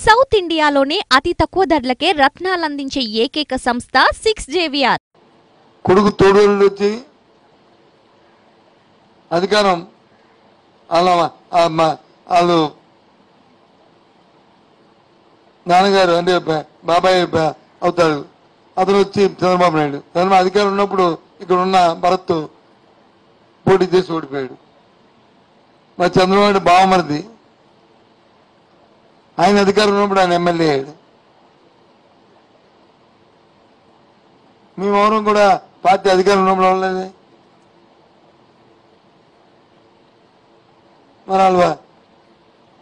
South ఇండియాలోనే అతి తక్కువ ధరలకే రత్నాలందించే ఏకైక సంస్థ 6JVR. కొడుకు తోడూరు వచ్చి అధికారం వాళ్ళు నాన్నగారు అంటే బాబాయ్ అవుతాడు. అతను వచ్చి చంద్రబాబు నాయుడు అధికారం ఉన్నప్పుడు ఇక్కడ ఉన్న భరత్ పోటీ చేసి ఓడిపోయాడు. మరి చంద్రబాబు నాయుడు బావమరిది, ఆయన అధికారం ఉన్నప్పుడు ఆయన ఎమ్మెల్యే అయ్యాడు. మేమెవరం కూడా పార్టీ అధికారం ఉన్నప్పుడు అవ్వలేదే. మరి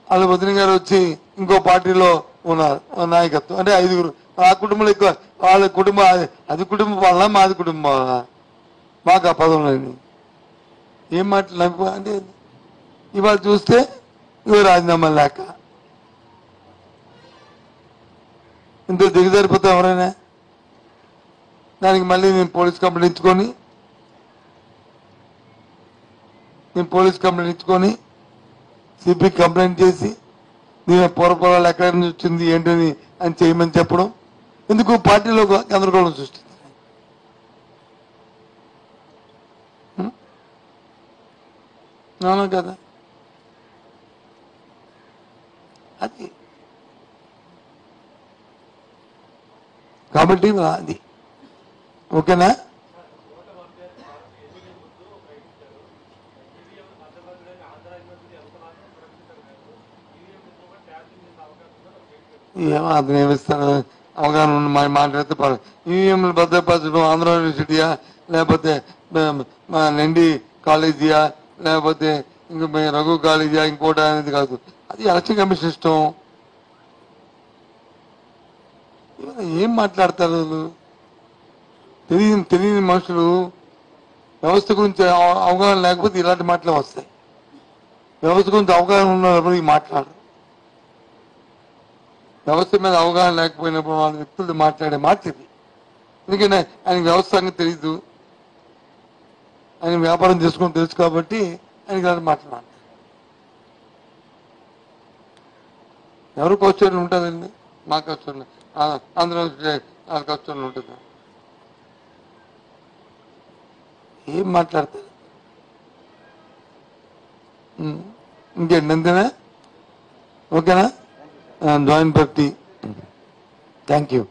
వాళ్ళ వదిన గారు వచ్చి ఇంకో పార్టీలో ఉన్నారు నాయకత్వం. అంటే 5గురు. ఆ కుటుంబంలో ఎక్కువ వాళ్ళ కుటుంబం, అది కుటుంబం వాళ్ళ మాది కుటుంబం వాళ్ళ మాకు ఆ పదవులని ఏం మాట్లాడు అంటే ఇవాళ చూస్తే ఇవో రాజీనామా లేక ఇంత దిగజారిపోతే ఎవరైనా దానికి మళ్ళీ నేను పోలీస్ కంప్లైంట్ ఇచ్చుకొని సిపి కంప్లైంట్ చేసి దీని పొరపొరాలు ఎక్కడి నుంచి వచ్చింది ఏంటని అని చేయమని చెప్పడం ఎందుకు పార్టీలో గందరగోళం సృష్టించింది. అవునా కదా? అది కాబట్టి అది ఓకేనా? ఏమో అతను ఏమిస్తాను అవగాహన మాట్లాడితే ఈవీఎంలు భద్రపరచడం ఆంధ్ర యూనివర్సిటీయా లేకపోతే నండి కాలేజీయా లేకపోతే ఇంక రఘు కాలేజీయా ఇంకోటి అనేది కాదు. అది ఎలక్షన్ కమిషన్ ఇష్టం. ఏం మాట్లాడతారు తెలియని మనుషులు. వ్యవస్థ గురించి అవగాహన లేకపోతే ఇలాంటి మాటలే వస్తాయి. వ్యవస్థ గురించి అవగాహన ఉన్నప్పుడు మాట్లాడరు. వ్యవస్థ మీద అవగాహన లేకపోయినప్పుడు వాళ్ళ వ్యక్తులు మాట్లాడే మాట ఇది. ఎందుకంటే ఆయనకి వ్యవస్థ సంగతి తెలీదు, ఆయన వ్యాపారం చేసుకుని తెలుసు కాబట్టి ఆయనకి అలాంటి మాట్లాడాలి. ఎవరు క్వశ్చన్ ఉంటుందండి? మా క్వశ్చన్ ఆంధ్ర క్వశ్చన్ ఉంటుంది. ఏం మాట్లాడతారు? ఇంకేంటి అంతేనా? ఓకేనా? Join party. Thank you.